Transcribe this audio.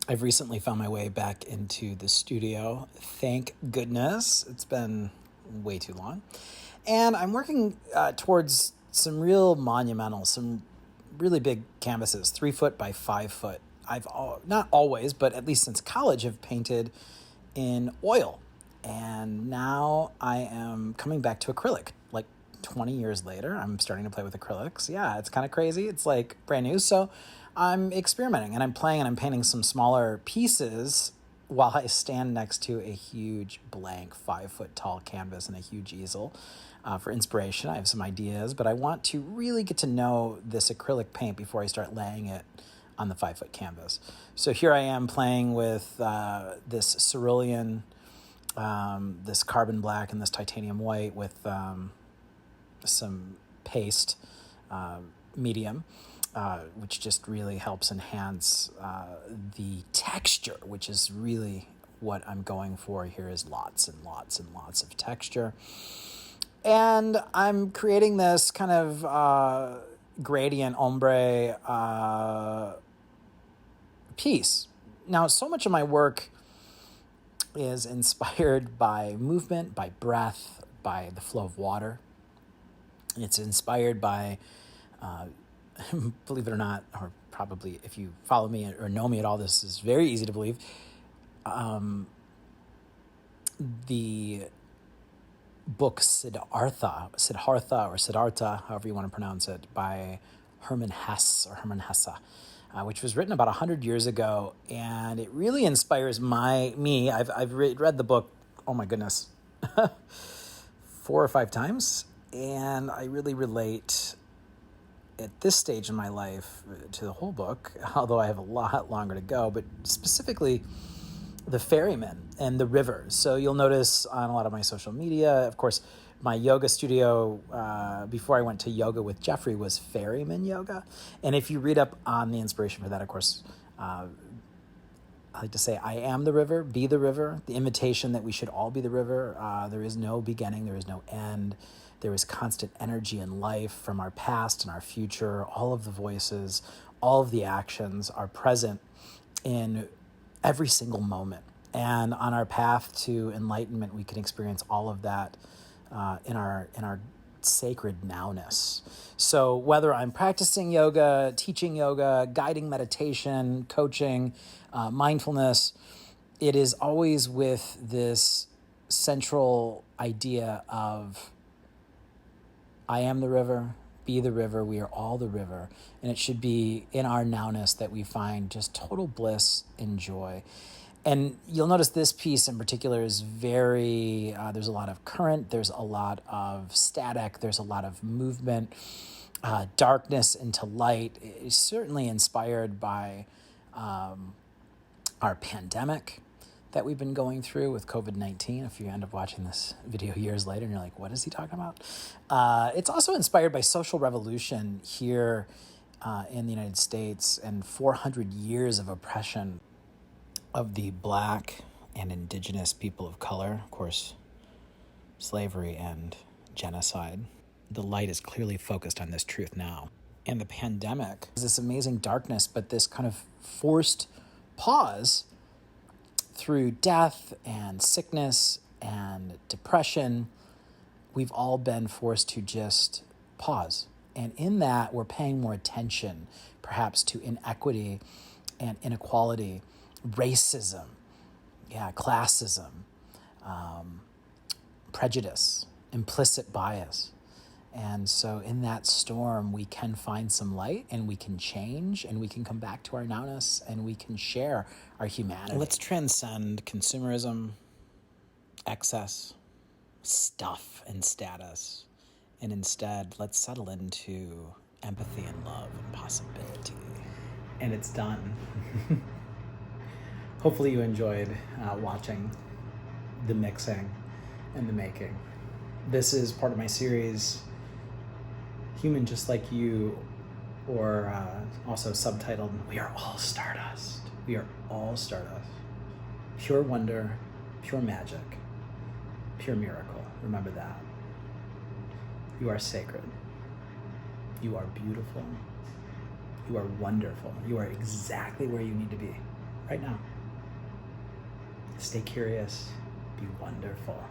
I've recently found my way back into the studio. Thank goodness. It's been way too long. And I'm working towards some real monumental, some really big canvases, 3 foot by 5 foot. Not always, but at least since college, have painted in oil. And now I am coming back to acrylic. Like 20 years later, I'm starting to play with acrylics. Yeah, it's kind of crazy. It's like brand new. So I'm experimenting and I'm playing and I'm painting some smaller pieces while I stand next to a huge blank 5 foot tall canvas and a huge easel for inspiration. I have some ideas, but I want to really get to know this acrylic paint before I start laying it on the 5 foot canvas. So here I am playing with this cerulean, this carbon black and this titanium white with some paste medium, which just really helps enhance the texture, which is really what I'm going for here, is lots and lots and lots of texture. And I'm creating this kind of gradient ombre piece. Now, so much of my work is inspired by movement, by breath, by the flow of water. It's inspired by, believe it or not, or probably if you follow me or know me at all, this is very easy to believe, the book Siddhartha, or Siddhartha, however you want to pronounce it, by Hermann Hesse, which was written about 100 years ago, and it really inspires me. I've read the book, oh my goodness, 4 or 5 times, and I really relate at this stage in my life to the whole book, although I have a lot longer to go, but specifically the ferryman and the river. So you'll notice on a lot of my social media, of course, my yoga studio before I went to yoga with Jeffrey was ferryman yoga. And if you read up on the inspiration for that, of course, I like to say, I am the river, be the river, the invitation that we should all be the river. There is no beginning, there is no end. There is constant energy in life from our past and our future. All of the voices, all of the actions are present in every single moment. And on our path to enlightenment, we can experience all of that in our sacred nowness. So whether I'm practicing yoga, teaching yoga, guiding meditation, coaching, mindfulness, it is always with this central idea of I am the river, be the river, we are all the river. And it should be in our nowness that we find just total bliss and joy. And you'll notice this piece in particular is very, there's a lot of current, there's a lot of static, there's a lot of movement, darkness into light. It's certainly inspired by our pandemic that we've been going through with COVID-19. If you end up watching this video years later and you're like, what is he talking about? It's also inspired by social revolution here in the United States and 400 years of oppression of the Black and indigenous people of color, of course, slavery and genocide. The light is clearly focused on this truth now. And the pandemic is this amazing darkness, but this kind of forced pause through death and sickness and depression. We've all been forced to just pause. And in that, we're paying more attention, perhaps, to inequity and inequality, racism, classism, prejudice, implicit bias. And so in that storm, we can find some light and we can change and we can come back to our nowness and we can share our humanity. Let's transcend consumerism, excess, stuff, and status. And instead, let's settle into empathy and love and possibility. And it's done. Hopefully you enjoyed watching the mixing and the making. This is part of my series, Human Just Like You, or also subtitled, We Are All Stardust. We are all stardust. Pure wonder, pure magic, pure miracle. Remember that. You are sacred. You are beautiful. You are wonderful. You are exactly where you need to be. right now. Stay curious. Be wonderful.